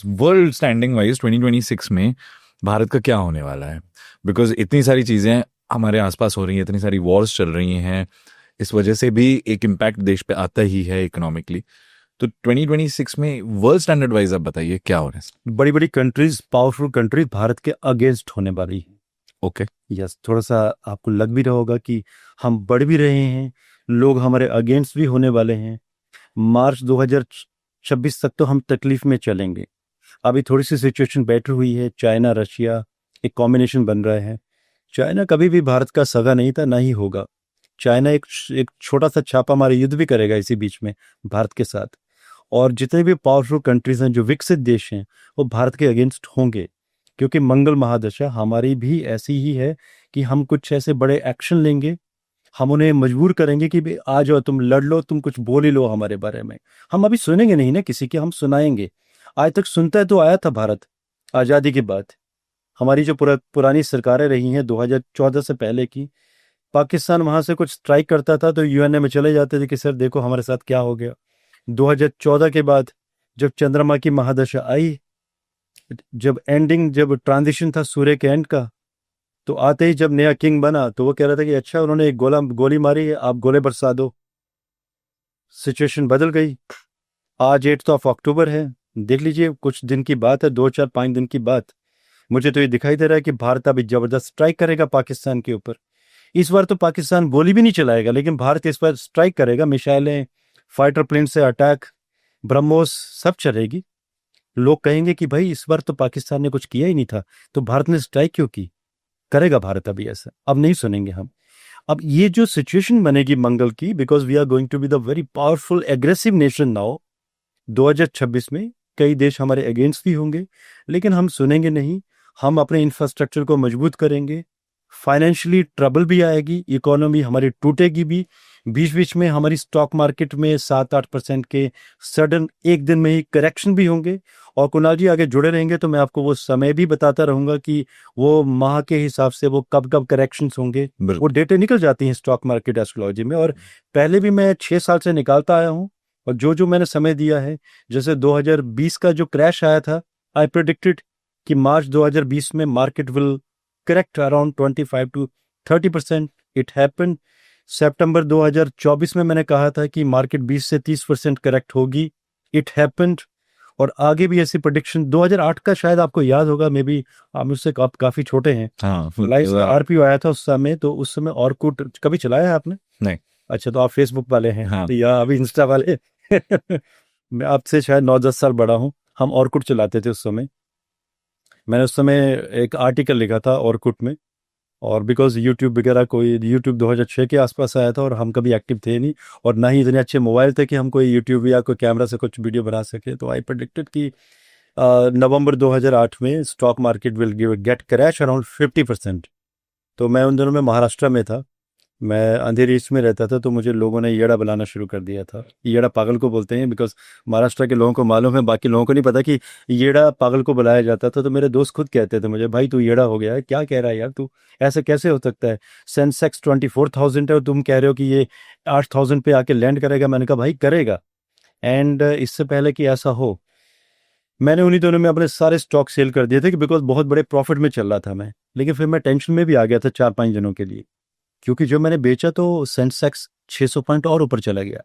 World standing wise 2026 में भारत का क्या होने वाला है? बिकॉज इतनी सारी चीज़ें हमारे आसपास हो रही हैं, इतनी सारी वॉर्स चल रही हैं, इस वजह से भी एक इम्पैक्ट देश पे आता ही है इकोनॉमिकली। तो 2026 में वर्ल्ड स्टैंडर्ड वाइज आप बताइए क्या हो रहा है? बड़ी बड़ी कंट्रीज, पावरफुल कंट्रीज भारत के अगेंस्ट होने वाली है। ओके। यस, थोड़ा सा आपको लग भी रहा होगा कि हम बढ़ भी रहे हैं, लोग हमारे अगेंस्ट भी होने वाले हैं। मार्च 2026 तक तो हम तकलीफ में चलेंगे। अभी थोड़ी सी सिचुएशन बेटर हुई है। चाइना रशिया एक कॉम्बिनेशन बन रहा है। चाइना कभी भी भारत का सगा नहीं था, ना ही होगा। चाइना एक छोटा सा छापा मारे युद्ध भी करेगा इसी बीच में भारत के साथ। और जितने भी पावरफुल कंट्रीज हैं, जो विकसित देश हैं, वो भारत के अगेंस्ट होंगे। क्योंकि मंगल महादशा हमारी भी ऐसी ही है कि हम कुछ ऐसे बड़े एक्शन लेंगे, हम उन्हें मजबूर करेंगे कि भाई आ जाओ, तुम लड़ लो, तुम कुछ बोल ही लो हमारे बारे में। हम अभी सुनेंगे नहीं ना किसी की, हम सुनाएंगे। आज तक सुनता है तो आया था भारत आज़ादी के बाद। हमारी जो पुरानी सरकारें रही हैं 2014 से पहले की, पाकिस्तान वहां से कुछ स्ट्राइक करता था तो यूएनए में चले जाते थे कि सर देखो हमारे साथ क्या हो गया। 2014 के बाद जब चंद्रमा की महादशा आई, जब ट्रांजिशन था सूर्य के एंड का, तो आते ही जब नया किंग बना तो वो कह रहा था कि अच्छा उन्होंने एक गोली मारी है, आप गोले बरसा दो। सिचुएशन बदल गई। आज 8 अक्टूबर है, देख लीजिए, कुछ दिन की बात है, 2 4 5 दिन की बात। मुझे तो ये दिखाई दे रहा है कि भारत अभी जबरदस्त स्ट्राइक करेगा पाकिस्तान के ऊपर। इस बार तो पाकिस्तान गोली भी नहीं चलाएगा, लेकिन भारत इस बार स्ट्राइक करेगा। मिसाइलें, फाइटर प्लेन से अटैक, ब्रह्मोस सब चलेगी। लोग कहेंगे कि भाई इस बार तो पाकिस्तान ने कुछ किया ही नहीं था, तो भारत ने स्ट्राइक क्यों की? करेगा भारत अभी ऐसा, अब नहीं सुनेंगे हम। अब ये जो सिचुएशन बनेगी मंगल की, because we are going to be the very powerful aggressive nation now 2026 में। कई देश हमारे अगेंस्ट भी होंगे, लेकिन हम सुनेंगे नहीं। हम अपने इंफ्रास्ट्रक्चर को मजबूत करेंगे। फाइनेंशियली ट्रबल भी आएगी, इकोनॉमी हमारी टूटेगी भी। बीच बीच में हमारी स्टॉक मार्केट में 7-8% के सडन एक दिन में ही करेक्शन भी होंगे। और कुणाल जी आगे जुड़े रहेंगे तो मैं आपको वो समय भी बताता रहूंगा कि वो माह के हिसाब से वो कब कब करेक्शंस होंगे। वो डेटे निकल जाती हैं स्टॉक मार्केट एस्ट्रोलॉजी में, और पहले भी मैं 6 साल से निकालता आया हूँ। और जो जो मैंने समय दिया है, जैसे 2020 का जो क्रैश आया था, आई प्रेडिक्टेड कि मार्च 2020 में market will correct around 25 to 30%। It happened. सितंबर 2024 में मैंने कहा था कि मार्केट 20 से 30% करेक्ट होगी। It happened. और आगे भी ऐसी प्रेडिक्शन 2008 का शायद आपको याद होगा, मे बी आप मुझसे काफी छोटे हैं। हाँ, लाइव आरपीओ आया था उस समय, तो उस समय ऑर्कुट कभी चलाया है आपने? नहीं। अच्छा, तो आप फेसबुक वाले हैं। हाँ। तो या अभी इंस्टा वाले मैं आपसे शायद 9-10 साल बड़ा हूँ। हम ऑर्कुट चलाते थे उस समय। मैंने उस समय एक आर्टिकल लिखा था ऑर्कुट में। और बिकॉज यूट्यूब वगैरह, कोई यूट्यूब 2006 के आसपास आया था और हम कभी एक्टिव थे नहीं, और ना ही इतने अच्छे मोबाइल थे कि हम कोई यूट्यूब या कोई कैमरा से कुछ वीडियो बना सके। तो आई प्रेडिक्टेड कि नवंबर 2008 में stock market will get crash around 50%। तो मैं उन दिनों में महाराष्ट्र में था। मैं अंधेरी ईस्ट में रहता था, तो मुझे लोगों ने येड़ा बुलाना शुरू कर दिया था। येड़ा पागल को बोलते हैं, बिकॉज महाराष्ट्र के लोगों को मालूम है, बाकी लोगों को नहीं पता कि येड़ा पागल को बुलाया जाता था। तो मेरे दोस्त खुद कहते थे मुझे, भाई तू येड़ा हो गया है, क्या कह रहा है यार तू, ऐसे कैसे हो सकता है? सेंसेक्स 24,000 है और तुम कह रहे हो कि ये 8,000 पे आके लैंड करेगा। मैंने कहा भाई करेगा। एंड इससे पहले कि ऐसा हो, मैंने उन्हीं दिनों में अपने सारे स्टॉक सेल कर दिए थे, कि बिकॉज बहुत बड़े प्रॉफिट में चल रहा था मैं। लेकिन फिर मैं टेंशन में भी आ गया था 4-5 दिनों के लिए, क्योंकि जब मैंने बेचा तो सेंसेक्स 600 पॉइंट और ऊपर चला गया।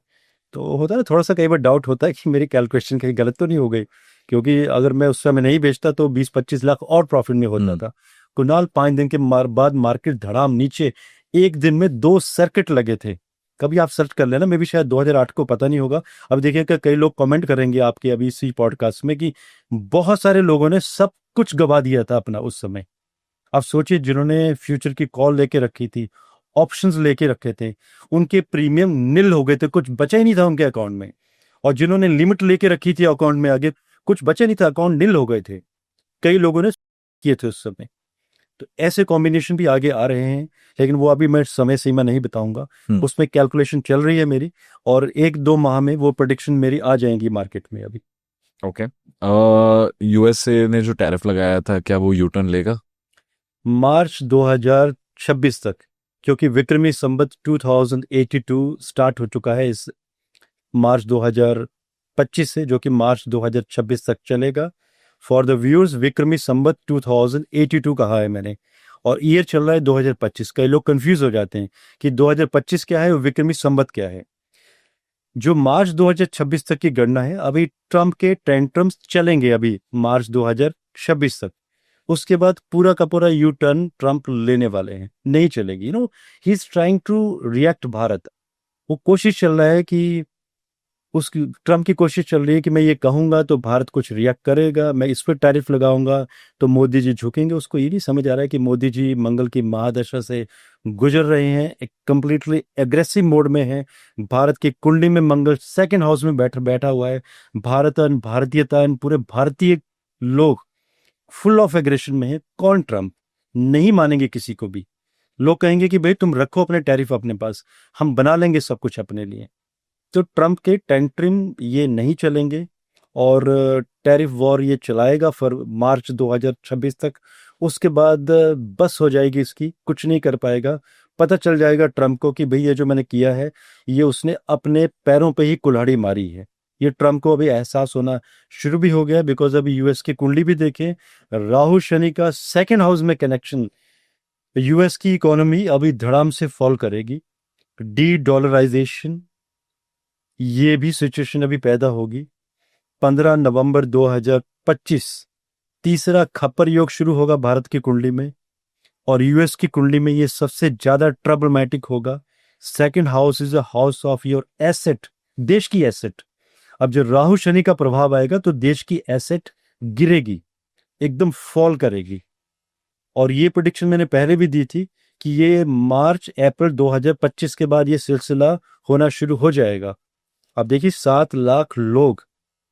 तो होता है ना, थोड़ा सा कई बार डाउट होता है कि मेरी कैलकुलेशन कहीं गलत तो नहीं हो गई, क्योंकि अगर मैं उस समय नहीं बेचता तो 20-25 लाख और प्रॉफिट में होता था। कुणाल, 5 दिन के बाद मार्केट धड़ाम नीचे। एक दिन में 2 सर्किट लगे थे। कभी आप सर्च कर लेना, मैं भी शायद 2008 को पता नहीं होगा। अब देखिए कि कई लोग कमेंट करेंगे आपके अभी इसी पॉडकास्ट में कि बहुत सारे लोगों ने सब कुछ गवा दिया था अपना उस समय। आप सोचिए, जिन्होंने फ्यूचर की कॉल लेके रखी थी, ऑप्शंस लेके रखे थे, उनके प्रीमियम निल हो गए थे, कुछ बचा ही नहीं था उनके अकाउंट में। और जिन्होंने लिमिट लेके रखी थी अकाउंट में, आगे कुछ बचे नहीं था, अकाउंट निल हो गए थे। कई लोगों ने किए थे उस समय। तो ऐसे कॉम्बिनेशन भी आगे आ रहे हैं, लेकिन वो अभी मैं समय सीमा नहीं बताऊंगा। उसमें कैलकुलेशन चल रही है मेरी, और 1-2 माह में वो प्रेडिक्शन मेरी आ जाएंगी मार्केट में अभी। ओके। यूएसए ने जो टैरिफ लगाया था, क्या वो यूटर्न लेगा? मार्च 2026 तक, क्योंकि विक्रमी संवत 2082 स्टार्ट हो चुका है इस मार्च 2025 से, जो कि मार्च 2026 तक चलेगा। फॉर द व्यूअर्स विक्रमी संवत 2082 कहा है मैंने, और ईयर चल रहा है 2025। कई लोग कंफ्यूज हो जाते हैं कि 2025 क्या है और विक्रमी संवत क्या है। जो मार्च 2026 तक की गणना है, अभी ट्रम्प के टेंट्रम्स चलेंगे अभी मार्च 2026 तक। उसके बाद पूरा का पूरा यू टर्न ट्रम्प लेने वाले हैं, नहीं चलेगी। He is trying to react Bharat. वो कोशिश चल रहा है कि उसकी ट्रम्प की कोशिश चल रही है कि मैं ये कहूंगा तो भारत कुछ रिएक्ट करेगा, मैं इस पर टैरिफ लगाऊंगा तो मोदी जी झुकेंगे। उसको ये नहीं समझ आ रहा है कि मोदी जी मंगल की महादशा से गुजर रहे हैं, एक कंप्लीटली एग्रेसिव मोड में है। भारत की कुंडली में मंगल सेकंड हाउस में बैठा हुआ है। भारतन, भारतीयता, पूरे भारतीय लोग फुल ऑफ एग्रेशन में है। कौन? ट्रम्प। नहीं मानेंगे किसी को भी। लोग कहेंगे कि भाई तुम रखो अपने टैरिफ अपने पास, हम बना लेंगे सब कुछ अपने लिए। तो ट्रम्प के टेंट्रम ये नहीं चलेंगे और टैरिफ वॉर ये चलाएगा फर मार्च 2026 तक। उसके बाद बस हो जाएगी इसकी, कुछ नहीं कर पाएगा। पता चल जाएगा ट्रम्प को कि भाई ये जो मैंने किया है ये उसने अपने पैरों पे ही कुल्हाड़ी मारी है। ये ट्रम्प को अभी एहसास होना शुरू भी हो गया, बिकॉज अभी यूएस की कुंडली भी देखें, राहु शनि का सेकेंड हाउस में कनेक्शन। यूएस की इकोनॉमी अभी धड़ाम से फॉल करेगी। डी डॉलराइजेशन, ये भी सिचुएशन अभी पैदा होगी। 15 नवंबर 2025 तीसरा खप्पर योग शुरू होगा भारत की कुंडली में, और यूएस की कुंडली में ये सबसे ज्यादा ट्रबलमैटिक होगा। Second house is a house of your asset, देश की एसेट। अब जब राहु शनि का प्रभाव आएगा तो देश की एसेट गिरेगी, एकदम फॉल करेगी। और ये प्रेडिक्शन मैंने पहले भी दी थी कि ये मार्च अप्रैल 2025 के बाद ये सिलसिला होना शुरू हो जाएगा। अब देखिए 7 लाख लोग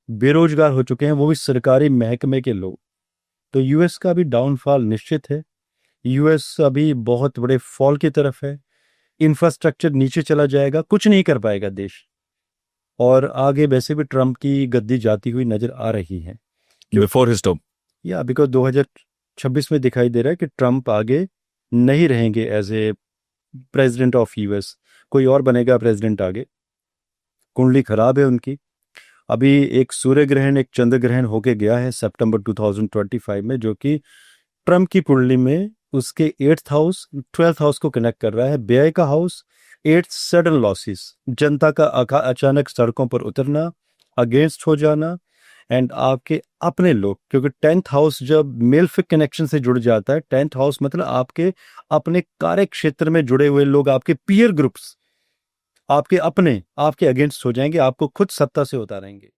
बेरोजगार हो चुके हैं, वो भी सरकारी महकमे के लोग। तो यूएस का भी डाउनफॉल निश्चित है। यूएस अभी बहुत बड़े फॉल की तरफ है। इंफ्रास्ट्रक्चर नीचे चला जाएगा, कुछ नहीं कर पाएगा देश। और आगे वैसे भी ट्रम्प की गद्दी जाती हुई नजर आ रही है बिफोर हिज टर्म। या बिकॉज 2026 में दिखाई दे रहा है कि ट्रम्प आगे नहीं रहेंगे as a president of US, कोई और बनेगा प्रेसिडेंट आगे। कुंडली खराब है उनकी। अभी एक सूर्य ग्रहण, एक चंद्र ग्रहण होके गया है सितंबर 2025 में, जो कि ट्रम्प की कुंडली में उसके 8th हाउस 12th हाउस को कनेक्ट कर रहा है। व्यय का हाउस, 8th सडन लॉसेस, जनता का अचानक सड़कों पर उतरना, अगेंस्ट हो जाना, एंड आपके अपने लोग, क्योंकि 10th हाउस जब मेलफिक कनेक्शन से जुड़ जाता है, 10th हाउस मतलब आपके अपने कार्य क्षेत्र में जुड़े हुए लोग, आपके पीयर ग्रुप्स, आपके अपने आपके अगेंस्ट हो जाएंगे, आपको खुद सत्ता से उतारेंगे।